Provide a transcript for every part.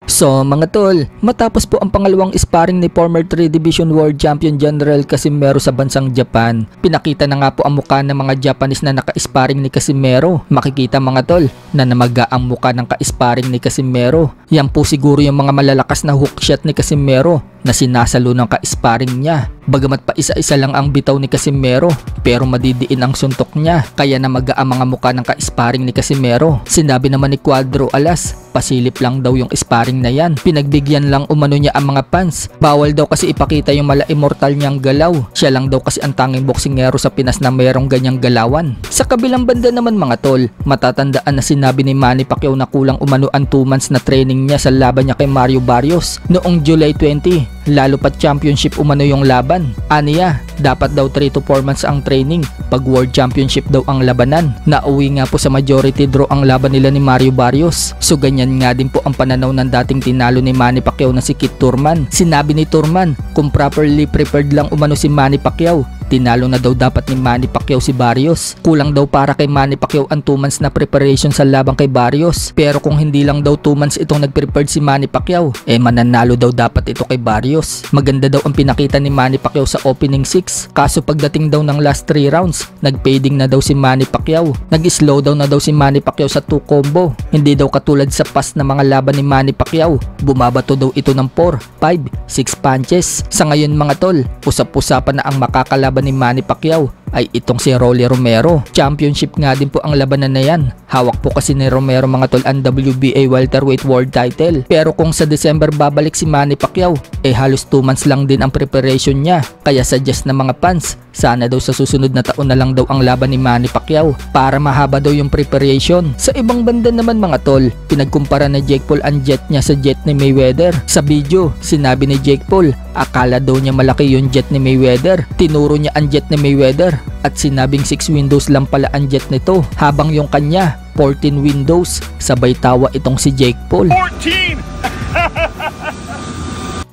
So mga tol, matapos po ang pangalawang sparring ni former 3 Division World Champion General Casimero sa bansang Japan, pinakita na nga po ang mukha ng mga Japanese na naka-sparring ni Casimero. Makikita mga tol na namaga ang mukha ng ka-sparring ni Casimero. Yan po siguro yung mga malalakas na hook shot ni Casimero na sinasalo ng ka-sparring niya. Bagamat pa isa-isa lang ang bitaw ni Casimero, pero madidiin ang suntok niya, kaya namaga ang mga mukha ng ka-sparring ni Casimero. Sinabi naman ni Cuadro Alas, pasilip lang daw yung sparring na yan. Pinagbigyan lang umano niya ang mga fans. Bawal daw kasi ipakita yung mala-immortal niyang galaw. Siya lang daw kasi ang tanging boksingero sa Pinas na mayroong ganyang galawan. Sa kabilang banda naman mga tol, matatandaan na sinabi ni Manny Pacquiao na kulang umano ang 2 months na training niya sa laban niya kay Mario Barrios noong July 20. Lalo pat championship umano yung laban. Aniya, dapat daw 3 to 4 months ang training pag World Championship daw ang labanan. Nauwi nga po sa majority draw ang laban nila ni Mario Barrios. So ganyan nga din po ang pananaw ng dating tinalo ni Manny Pacquiao na si Kit Thurman. Sinabi ni Thurman, kung properly prepared lang umano si Manny Pacquiao, tinalo na daw dapat ni Manny Pacquiao si Barrios. Kulang daw para kay Manny Pacquiao ang 2 months na preparation sa laban kay Barrios. Pero kung hindi lang daw 2 months itong nag-prepared si Manny Pacquiao, mananalo daw dapat ito kay Barrios. Maganda daw ang pinakita ni Manny Pacquiao sa opening 6. Kaso pagdating daw ng last 3 rounds, nag-fading na daw si Manny Pacquiao. Nag-slow down na daw si Manny Pacquiao sa 2 combo. Hindi daw katulad sa past na mga laban ni Manny Pacquiao. Bumabato daw ito ng 4, 5, 6 punches. Sa ngayon mga tol, usap-usapan na ang makakalaban ni Manny Pacquiao ay itong si Rolly Romero. Championship nga din po ang labanan na yan. Hawak po kasi ni Romero mga tol ang WBA welterweight world title. Pero kung sa December babalik si Manny Pacquiao, halos 2 months lang din ang preparation niya. Kaya suggest na mga fans, sana daw sa susunod na taon na lang daw ang laban ni Manny Pacquiao para mahaba daw yung preparation. Sa ibang banda naman mga tol, pinagkumpara na Jake Paul ang jet niya sa jet ni Mayweather. Sa video, sinabi ni Jake Paul, akala daw niya malaki yung jet ni Mayweather. Tinuro niya ang jet ni Mayweather at sinabing 6 windows lang pala ang jet nito, habang yung kanya 14 windows. Sabay tawa itong si Jake Paul. 14!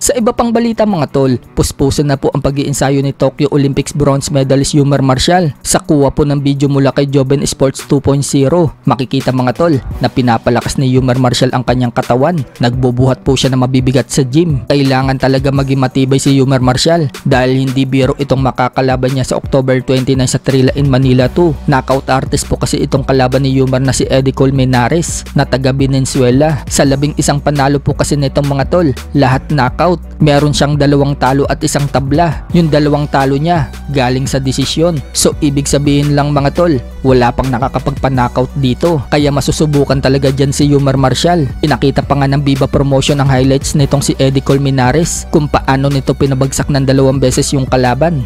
Sa iba pang balita mga tol, puspusan na po ang pag-iensayo ni Tokyo Olympics bronze medalist Yumar Marshall sa kuha po ng video mula kay Joven Sports 2.0. Makikita mga tol na pinapalakas ni Yumar Marshall ang kanyang katawan. Nagbubuhat po siya na mabibigat sa gym. Kailangan talaga maging matibay si Yumar Marshall dahil hindi biro itong makakalaban niya sa October 29 sa Trilla in Manila 2. Knockout artist po kasi itong kalaban ni Yumar na si Eddie Colmenares na taga Venezuela. Sa 11 panalo po kasi nitong mga tol, lahat knockout. Meron siyang 2 talo at 1 tabla. Yung 2 talo niya galing sa desisyon. So ibig sabihin lang mga tol, wala pang nakakapagpa-knockout dito. Kaya masusubukan talaga dyan si Yumar Marshall. Pinakita pa nga ng Viva Promotion ang highlights nitong si Eddie Colmenares kung paano nito pinabagsak ng 2 beses yung kalaban.